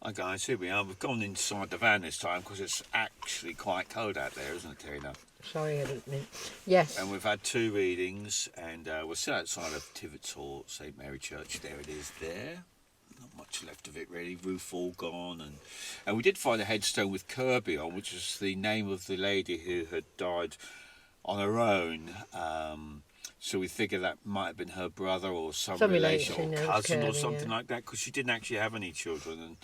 Hi guys, here we are. We've gone inside the van this time because it's actually quite cold out there, isn't it, Tina? Sorry, I didn't mean. Yes. And we've had 2 readings, and we're still outside of tivetshall, St Mary Church. There it is there. Not much left of it really, roof all gone. And we did find a headstone with Kirby on, which is the name of the lady who had died on her own. So we figure that might have been her brother or some relation or cousin or something like that, because she didn't actually have any children.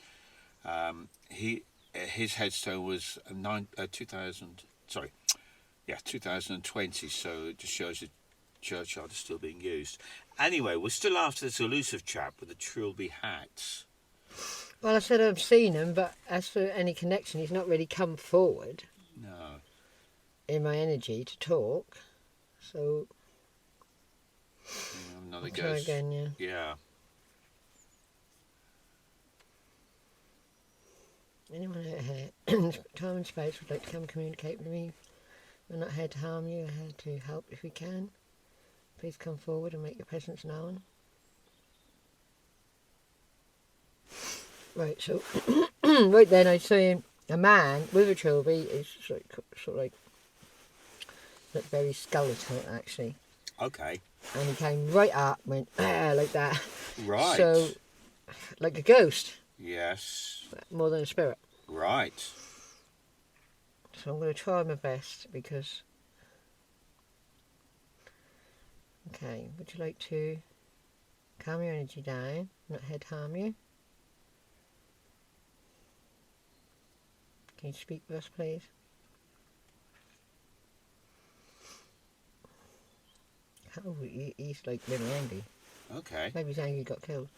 And his headstone was 2020, so it just shows the churchyard is still being used. Anyway, we're still after this elusive chap with the trilby hats. Well, I said I've seen him, but as for any connection, he's not really come forward. No. In my energy to talk, so. Another try again, yeah. Yeah. Anyone out here, time and space, would like to come and communicate with me. We're not here to harm you, we're here to help if we can. Please come forward and make your presence known. Right, so right then I see a man with a trilby. He's sort of like very skeletal actually. Okay. And he came right up, went like that. Right. So, like a ghost. Yes. More than a spirit. Right. So I'm going to try my best because... Okay, would you like to calm your energy down, not head harm you? Can you speak with us, please? Oh, he's like really angry. Okay. Maybe he's angry he got killed.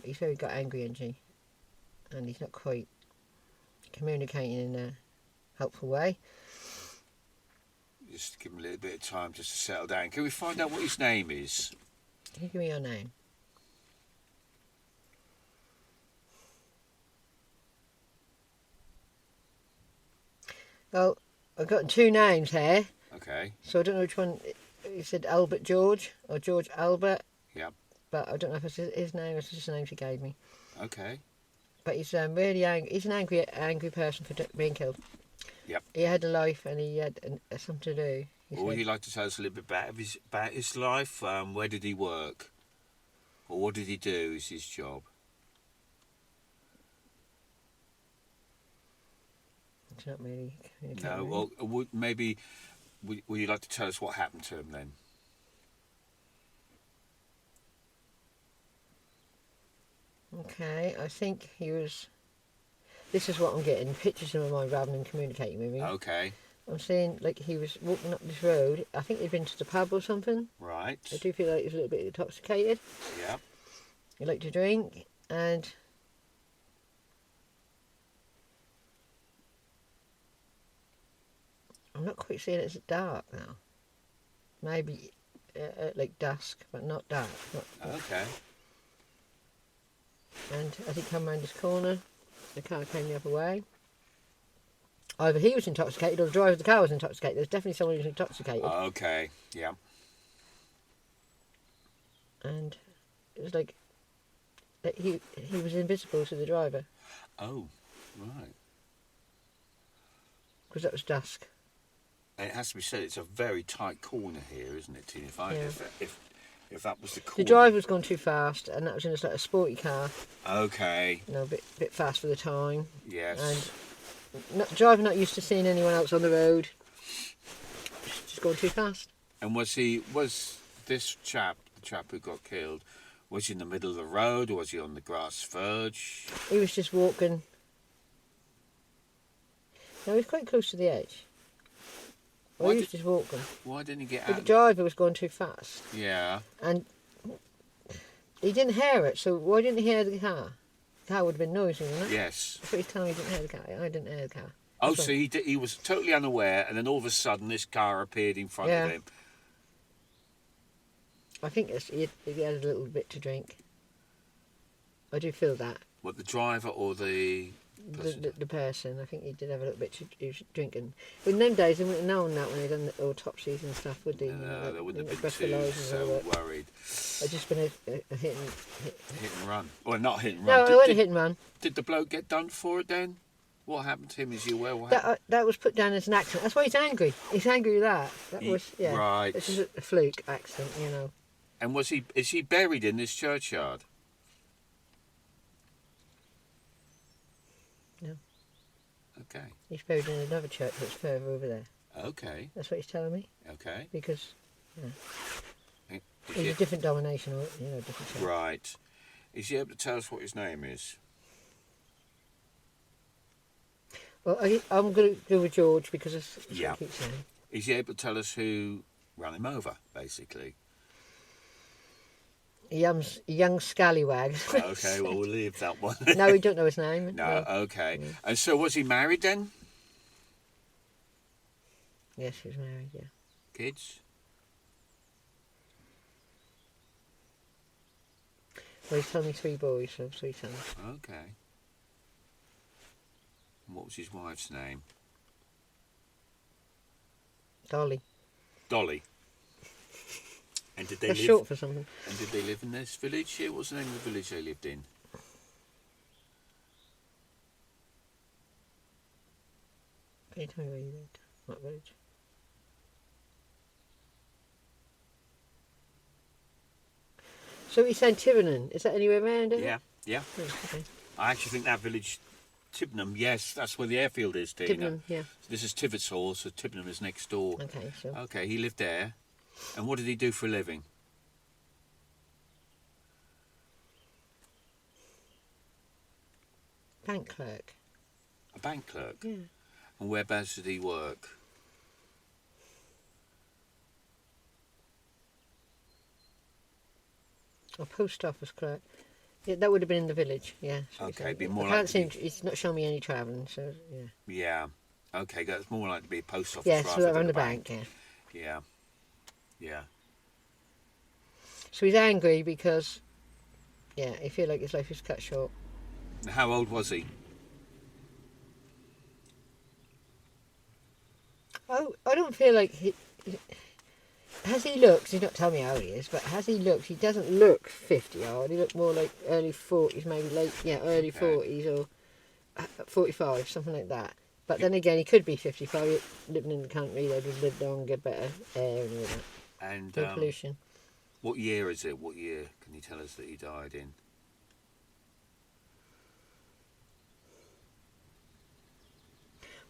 He's very got angry energy. And he's not quite communicating in a helpful way. Just give him a little bit of time just to settle down. Can we find out what his name is? Can you give me your name? Well, I've got 2 names here. Okay. So I don't know which one. He said Albert George or George Albert. Yep. But I don't know if it's his name or it's just the name she gave me. Okay. But he's really angry. He's an angry person for being killed. Yep. He had a life and he had something to do. Would you like to tell us a little bit about his life? Where did he work? Or what did he do? Is his job? It's not really No. Well, would you like to tell us what happened to him then? Okay, I think he was... This is what I'm getting, pictures in my mind rather than communicating with me. Okay. I'm saying, like, he was walking up this road. I think he'd been to the pub or something. Right. I do feel like he was a little bit intoxicated. Yeah. He liked to drink, and... I'm not quite seeing it's dark now. Maybe like dusk, but not dark. Okay. And as he come round this corner, the car came the other way. Either he was intoxicated or the driver of the car was intoxicated. There's definitely someone who was intoxicated. Okay, yeah. And it was like he was invisible to the driver. Oh, right. Because that was dusk. And it has to be said, it's a very tight corner here, isn't it, Tina? If that was the corner. The driver was going too fast, and that was in just like a sporty car. Okay. You know, a bit fast for the time. Yes. And driver not used to seeing anyone else on the road. Just going too fast. And was this chap, the chap who got killed, was he in the middle of the road or was he on the grass verge? He was just walking. No, he was quite close to the edge. Well, he was just walking. Why didn't he get But out? the driver was going too fast. Yeah. And he didn't hear it, so why didn't he hear the car? The car would have been noisy, wouldn't it? Yes. That's what he's telling me, he didn't hear the car. I didn't hear the car. Oh, so he was totally unaware, and then all of a sudden this car appeared in front of him. I think he had a little bit to drink. I do feel that. What, the driver or the the person. I think he did have a little bit to drinking. But in them days, they wouldn't have known that when they done the autopsies and stuff, would they? No, they wouldn't have been breathalyzers too and all so that. worried. It's just been a hit and Hit and run. Well, not hit and No, run. it wasn't a hit and run. Did the bloke get done for it then? What happened to him? Is you aware what happened? That was put down as an accident. That's why he's angry. He's angry with that. That was Right. This is a fluke accident, you know. And is he buried in this churchyard? No. Okay. He's buried in another church that's further over there. Okay. That's what he's telling me. Okay. Because Is it's he- a different domination, or different church. Right. Is he able to tell us what his name is? Well, I'm going to go with George because that's what Yeah. he keeps saying. Is he able to tell us who ran him over, basically? A young scallywag. Okay, well, we'll leave that one. No, we don't know his name. No, okay. Mm. And so was he married then? Yes, he was married, yeah. Kids? Well, he's telling me 3 boys, so 3 sons. Okay. And what was his wife's name? Dolly. Dolly. And did they That's live? short for something. And did they live in this village here? What's the name of the village they lived in? Can you tell me where you lived? What village? So he's saying Tiverton. Is that anywhere around it? Yeah, yeah. Oh, okay. I actually think that village, Tibnham, yes, that's where the airfield is, Tina. Tiverton, yeah. This is tivetshall, so Tibnham is next door. Okay, so Okay, he lived there. And what did he do for a living? bank clerk. A bank clerk. Yeah. And whereabouts did he work? Or post office clerk. Yeah, that would have been in the village. Yeah. so Okay, it's- be more I can't likely seem. It's not showing me any travelling. So yeah. Yeah. Okay, that's more likely to be a post office Yeah, rather so than around a the bank. bank. Yeah. Yeah. Yeah. So he's angry because, yeah, he feels like his life is cut short. And how old was he? Oh, I don't feel like has he looked, he's not telling me how he is, but has he looked, he doesn't look 50 odd, he looked more like early 40s, maybe early Okay. 40s or 45, something like that. But then again, he could be 55, living in the country, they'd have lived longer, better air and all that. And No pollution. what year is it? What year can you tell us that he died in?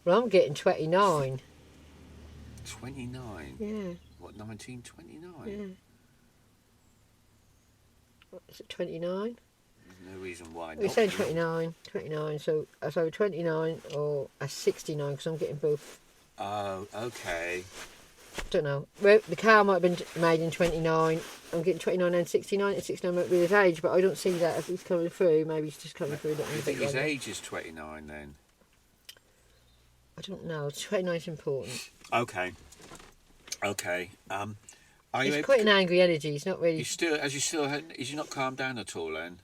Well, I'm getting 29. 29? Yeah, What, 1929? yeah. What, is it 29? There's no reason why We're not. saying 29, so it's either 29 or a 69 because I'm getting both. Oh, okay. Don't know. Well, the car might have been made in 29. I'm getting 29 and 69. And 69 might be his age, but I don't see that if he's coming through. Maybe he's just coming through. Do you think his age is 29 then? I don't know. 29 is important. Okay. Okay. Are you He's able quite to, an angry energy. He's not really. is he not calmed down at all then?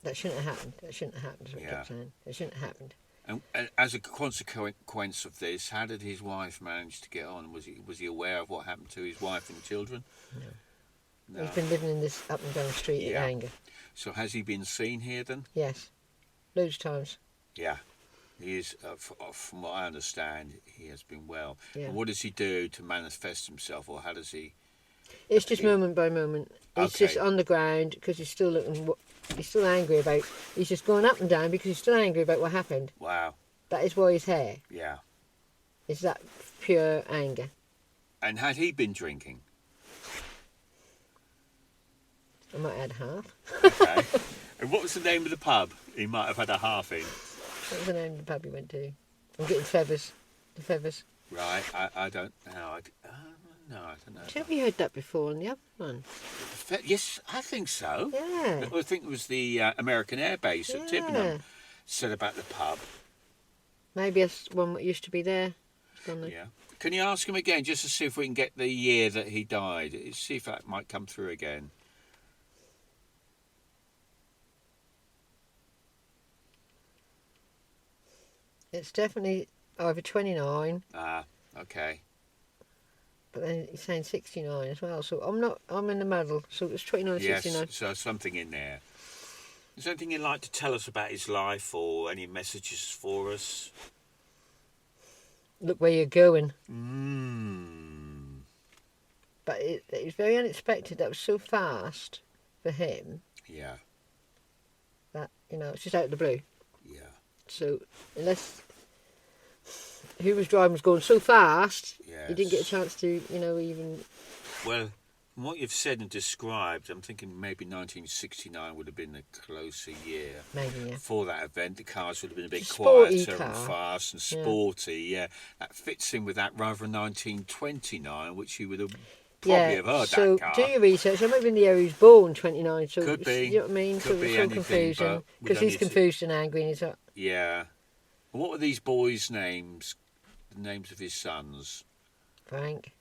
That shouldn't have happened. That shouldn't have happened. Is what I Yeah. kept saying. It shouldn't have happened. And as a consequence of this, how did his wife manage to get on? Was he aware of what happened to his wife and children? No. He's been living in this up and down street in Yeah. anger. So has he been seen here then? Yes. Loads of times. Yeah. He is, from what I understand, he has been well. Yeah. And what does he do to manifest himself, or how does he? It's just moment by moment. He's Okay. just on the ground because he's still looking. He's still angry about. He's just going up and down because he's still angry about what happened. Wow. That is why he's here. Yeah. Is that pure anger? And had he been drinking? I might add half. Okay. And what was the name of the pub he might have had a half in? What was the name of the pub he went to? I'm getting feathers. The feathers. Right. I don't know. No, I don't know. Have you heard that before on the other one? Yes, I think so. Yeah. I think it was the American Air Base at Yeah. Tibnham said about the pub. Maybe that's one that used to be there. It's gone now. Yeah. Can you ask him again just to see if we can get the year that he died? See if that might come through again. It's definitely either 29, Ah, okay. but then he's saying 69 as well. So I'm in the middle. So it's 29, Yes, 69. so something in there. Is there anything you'd like to tell us about his life or any messages for us? Look where you're going. But But it was very unexpected. That was so fast for him yeah, that, it's just out of the blue. yeah. So unless who was driving was going so fast, Yes. he didn't get a chance to, even... Well, from what you've said and described, I'm thinking maybe 1969 would have been a closer year. Maybe, yeah. For that event, the cars would have been a bit Sporty quieter car. and fast and sporty. Yeah, that fits in with that rather 1929, which you would have probably have heard so that car. do your research. I might be in the area he was born 29, so Could be. You know what I mean? Could so be it's all anything, confusion. but we Because don't he's need to- confused and angry and he's like, Yeah. And what were these boys' names? The names of his sons? Frank.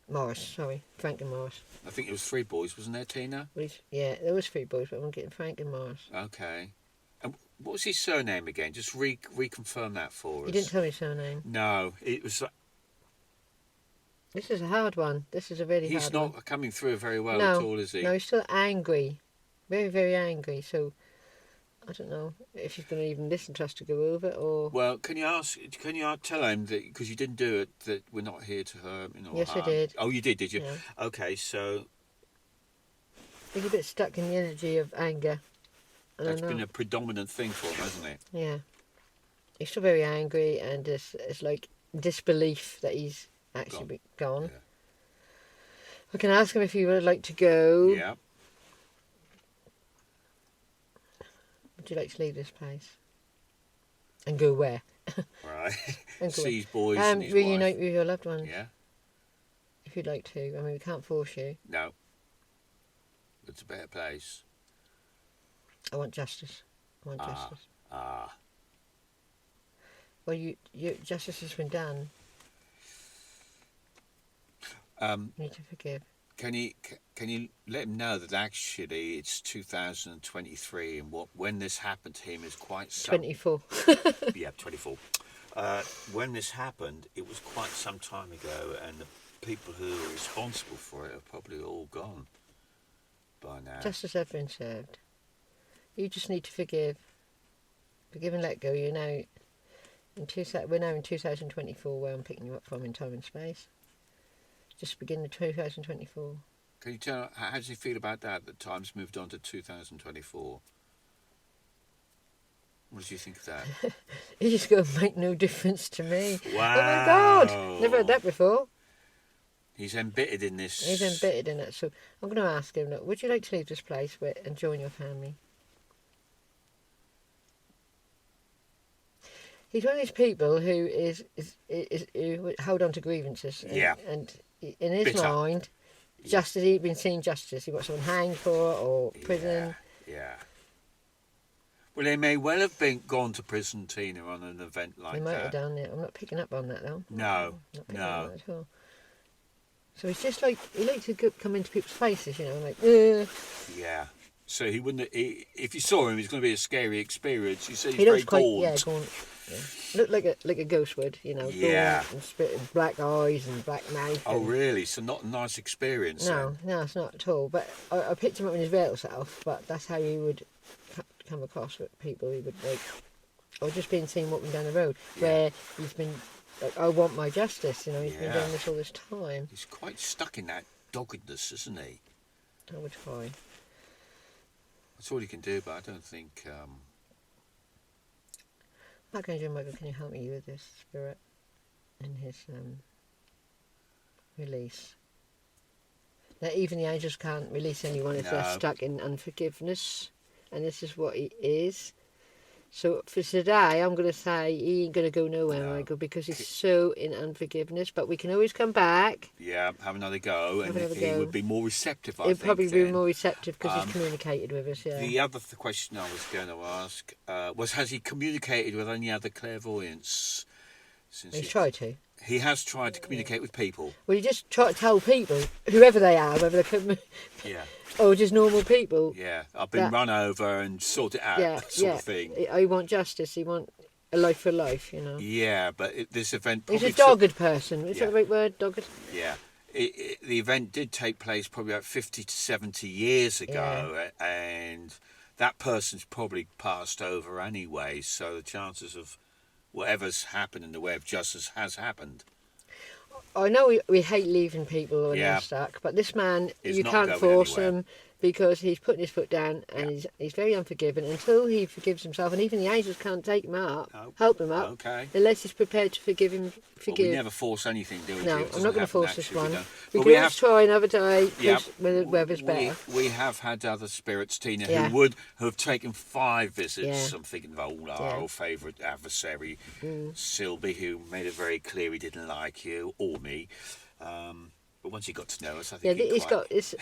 Morris, sorry. Frank and Morris. I think it was 3 boys, wasn't there, Tina? Yeah, there was 3 boys, but I'm getting Frank and Morris. Okay. And what was his surname again? Just reconfirm that for us. You didn't tell me his surname. No, it was. This is a hard one. This is a really hard one. He's not coming through very well No, at all, is he? No, he's still angry. Very, very angry. So, I don't know if he's going to even listen to us to go over or... Well, can you tell him that, because you didn't do it, that we're not here to hurt him or Yes, I harm? did. Oh, you did you? Yeah. Okay, so He's a bit stuck in the energy of anger. I don't that's know. been a predominant thing for him, hasn't it? Yeah. He's still very angry and it's like disbelief that he's actually gone. Yeah. I can ask him if he would like to go. Yeah. Would you like to leave this place? And go where? Right. And go See his boys and his reunite wife. with your loved ones. Yeah. If you'd like to. I mean, we can't force you. No. It's a better place. I want justice. I want justice. Ah. Well, you justice has been done. You need to forgive. Can you let him know that actually it's 2023 and when this happened to him is quite 24. Yeah, 24. When this happened, it was quite some time ago, and the people who are responsible for it are probably all gone by now. Justice has been served. You just need to forgive. Forgive and let go. We're now in 2024, where I'm picking you up from in time and space. Just begin the 2024. Can you tell how does he feel about that? That time's moved on to 2024. What do you think of that? It's going to make no difference to me. Wow! Oh my God! Never had that before. He's embittered in this. He's embittered in it. So I'm going to ask him, look, would you like to leave this place and join your family? He's one of these people who who hold on to grievances. And in his Bitter. mind, justice, he'd been seeing justice. He got someone hanged for or prison. Yeah. Well, they may well have gone to prison, Tina, on an event like He might that. have done it. I'm not picking up on that, though. No, Not picking no. up on that at all. So it's just like, he likes to come into people's faces, like, Yeah. So he wouldn't. If you saw him, it's going to be a scary experience. You see, he's He very looks quite, gaunt. gaunt. Yeah. Looked like a ghost would, Yeah. gaunt and spitting black eyes and black mouth. Oh, and- really? So not a nice experience. No, it's not at all. But I picked him up in his real self, but that's how he would come across with people. He would or just being seen walking down the road, where he's been like, I want my justice, he's been doing this all this time. He's quite stuck in that doggedness, isn't he? I would try. That's all he can do, but I don't think. Archangel Michael, can you help me with this spirit in his release? Now, even the angels can't release anyone if they're stuck in unforgiveness, and this is what he is. So for today, I'm going to say he ain't going to go nowhere, Michael, because he's so in unforgiveness. But we can always come back. Yeah, have another go, Have and another he go. would be more receptive. I He'll think probably be then. more receptive because he's communicated with us. Yeah. The other question I was going to ask was: has he communicated with any other clairvoyants? Since He's tried to. He has tried to communicate with people. Well, you just try to tell people, whoever they are, whether they're Yeah. or just normal people. Yeah. I've been run over and sort it out, Yeah, sort of thing. I want justice. You want a life for life, you know. Yeah, but this event He's probably a dogged person. Is Yeah. that the right word? Dogged? Yeah. The event did take place probably about 50 to 70 years ago, and that person's probably passed over anyway, so the chances of whatever's happened in the way of justice has happened. I know we hate leaving people when Yeah. they're stuck, but this man, He's you not can't going force anywhere. him because he's putting his foot down and he's very unforgiving until he forgives himself, and even the angels can't take him up, Oh, help him up, okay. unless he's prepared to forgive him. Well, we never force anything, do we? No, It I'm doesn't not going to happen force this naturally, one. don't. We But can always try another day, Yeah, when the weather's better. we have had other spirits, Tina, Yeah. who would have taken 5 visits. Yeah. I'm thinking of our old favourite adversary, Silby, who made it very clear he didn't like you or me. But once he got to know us, I think He's got this.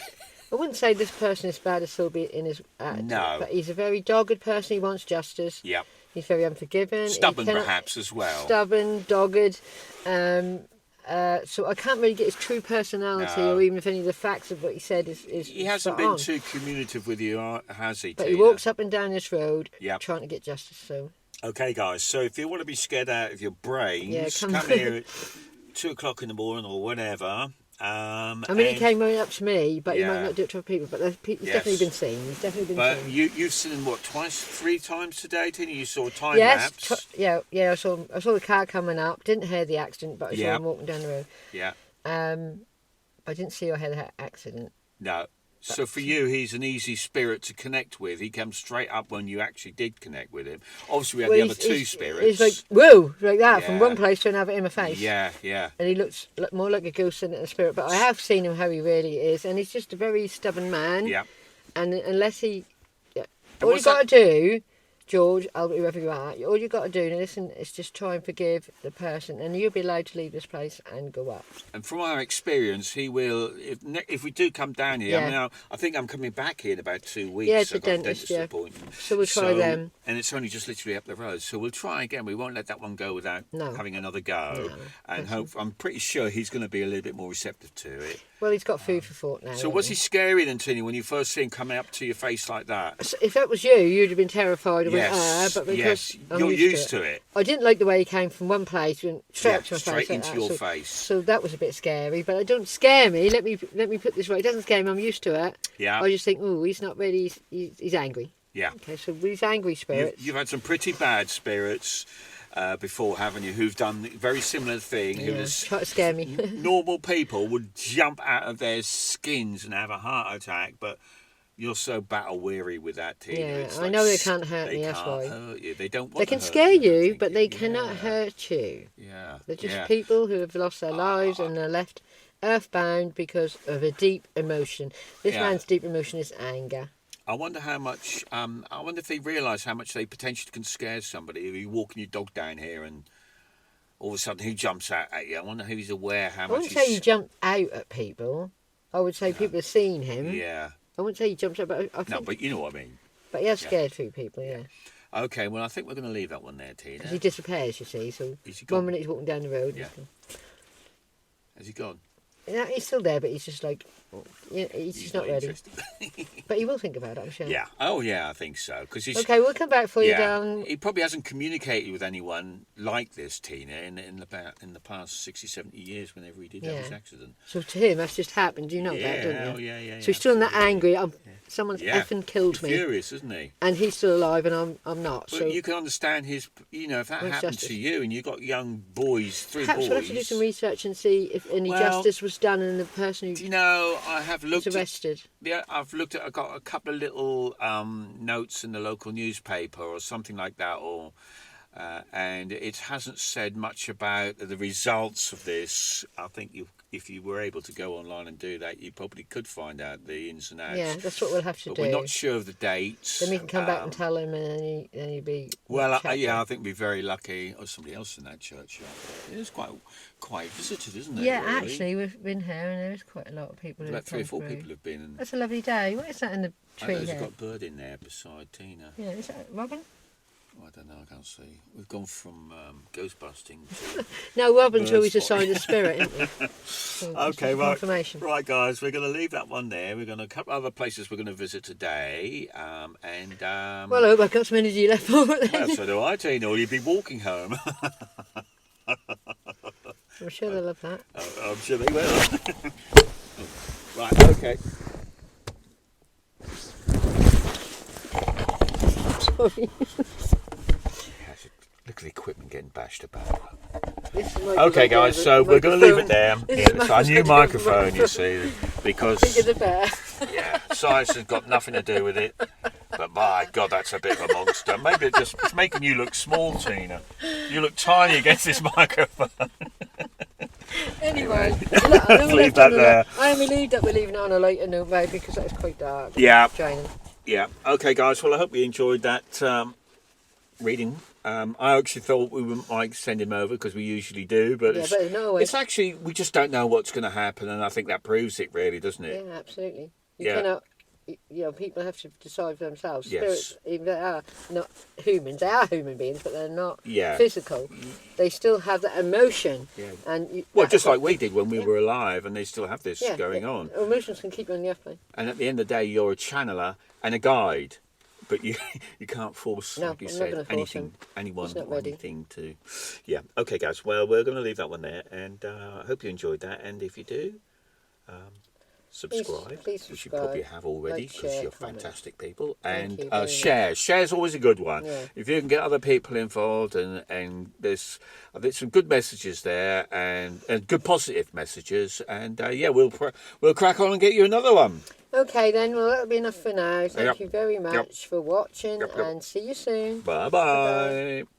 I wouldn't say this person is bad as Sylvie in his attitude, No. but he's a very dogged person. He wants justice. Yeah. He's very unforgiving. He Stubborn, cannot- perhaps, as well. Stubborn, dogged. So I can't really get his true personality, No. or even if any of the facts of what he said is. He hasn't spot been on. too communicative with you, has he, But Tina? he walks up and down this road Yep. trying to get justice. So Okay, guys, so if you want to be scared out of your brains, Yeah, come come- here at 2 o'clock in the morning or whenever. I mean, he came right up to me, but he might Yeah. not do it to other people. But he's Yes. definitely been seen. He's definitely been But seen. you've seen him, what, 3 times today, Tina? You saw a time Yes, lapse? yeah. I saw the car coming up. Didn't hear the accident, but I saw Yeah. him walking down the road. Yeah. I didn't see or hear the accident. No. So for you, he's an easy spirit to connect with. He comes straight up when you actually did connect with him. Obviously, we had the other 2 spirits. He's like, whoa, like that, from Yeah. one place to another in my face. Yeah, yeah. And he looks more like a ghost than a spirit. But I have seen him how he really is. And he's just a very stubborn man. Yeah. And unless he... Yeah, And all you what's got to do, George, Albert, whoever you are, all you got to do, now listen, is just try and forgive the person. And you'll be allowed to leave this place and go up. And from our experience, he will. If we do come down here, Yeah. I think I'm coming back here in about 2 weeks. Yeah, it's I've a got dentist, a yeah. appointment. So we'll try them. And it's only just literally up the road. So we'll try again. We won't let that one go without No. having another go. No, And I'm pretty sure he's going to be a little bit more receptive to it. Well, he's got food for thought now. So hasn't was he scary then, Tina, when you first see him coming up to your face like that? So if that was you, you'd have been terrified and Yes, went, but because yes. I'm You're used to it. I didn't like the way he came from one place and straight up to my straight face. into like your that. face. So that was a bit scary, but it don't scare me. Let me put this right. It doesn't scare me. I'm used to it. Yeah. I just think, oh, he's not really. He's angry. Yeah. Okay, so these angry spirits. You've had some pretty bad spirits before, haven't you, who've done a very similar thing. Who just try to scare me. normal people would jump out of their skins and have a heart attack, but you're so battle weary with that, Tina. Yeah, It's I like know they can't hurt me, They that's can't why. hurt you. They don't want They to can hurt scare you, you, thinking, but they cannot yeah, hurt you. Yeah. They're just yeah. people who have lost their lives and are left earthbound because of a deep emotion. This Yeah. man's deep emotion is anger. I wonder how much. I wonder if they realise how much they potentially can scare somebody. If you're walking your dog down here and all of a sudden he jumps out at you. I wonder if he's aware how I much. wouldn't say he jumped out at people. I would say people have seen him. Yeah. I wouldn't say he jumped out, but I think. No, but you know what I mean. But he has scared few people, yeah. Okay, well I think we're going to leave that one there, Tina. Because he disappears, you see. So Is he one gone? minute he's walking down the road. Yeah. Has he gone? Yeah, he's still there, but he's just like, he's just not ready. interested. But he will think about it, I'm sure. Yeah. Oh yeah, I think so. Because he's. Okay, we'll come back for you, Yeah. darling. He probably hasn't communicated with anyone like this, Tina, in the past 60, 70 years. Whenever he did have his Yeah. accident. So to him, that's just happened. You know Yeah, that, don't you? oh, yeah. So he's still not absolutely. angry. Someone's Yeah. effing killed me, Furious, isn't he? and he's still alive, and I'm not. But So you can understand his. If that Wants happened justice. to you, and you got young boys, 3 perhaps boys. we'll have to do some research and see if any Well, justice was done in the person Do who you know, I have was looked at. arrested. Yeah, I've looked at. I got a couple of little notes in the local newspaper or something like that, and it hasn't said much about the results of this. I think if you were able to go online and do that, you probably could find out the ins and outs. Yeah, that's what we'll have to But do. we're not sure of the dates. Then we can come back and tell him, and then he'd be. Well, chat yeah, to I think we're very lucky. Or somebody else in that church. It is quite visited, isn't it? Yeah, really? actually, we've been here, and there's quite a lot of people. About who've 3 or come 4 through. people have been. That's a lovely day. What is that in the I tree know there's there? got a bird in there beside Tina. Yeah, is that a robin? I don't know. I can't see. We've gone from ghost busting to. No, Robin's Bird always a spotting. sign of spirit, isn't he? So Okay, it's right. confirmation. Right, guys, we're going to leave that one there. We're going to a couple other places we're going to visit today, and Well, I hope I've got some energy left for it then. well, so do I, Tina. Or you'd be walking home. I'm sure they'll love that. I'm sure they will. Right, okay. Sorry. Look at the equipment getting bashed about. This is my Okay, guys, so we're going to leave it there. This Yeah, is it's our new microphone. microphone, you see, because Bigger the better. yeah, science has got nothing to do with it. But my God, that's a bit of a monster. Maybe it's making you look small, Tina. You look tiny against this microphone. Anyway, Let's leave that there. I am relieved that we're leaving it on a lighter note, mate, because that was quite dark. Yeah. Draining. Yeah. Okay, guys. Well, I hope you enjoyed that reading. I actually thought we wouldn't like send him over because we usually do, but Yeah, but no way. it's actually we just don't know what's going to happen, and I think that proves it, really, doesn't it? Yeah, absolutely. You Yeah. cannot. You know, people have to decide for themselves. Yes. Spirits, even though they are not humans, they are human beings, but they're not Yeah. physical. They still have that emotion. Yeah. And Well, that's just what- like we did when we Yeah. were alive, and they still have this going on. Emotions can keep you on the upline. And at the end of the day, you're a channeler and a guide, but you can't force, No, like you I'm not said, gonna force anything, him. anyone He's not or ready. anything to. Yeah. Okay, guys. Well, we're going to leave that one there, and I hope you enjoyed that. And if you do, subscribe, please which you probably subscribe, have already like, because share, you're comment. fantastic people. Thank And you very much. share. Share's always a good one. Yeah. If you can get other people involved, and there's some good messages there, and good positive messages, and yeah, we'll crack on and get you another one. Okay then, well that'll be enough for now. Thank Yep. you very much for watching Yep. and see you soon. Bye Bye-bye. bye.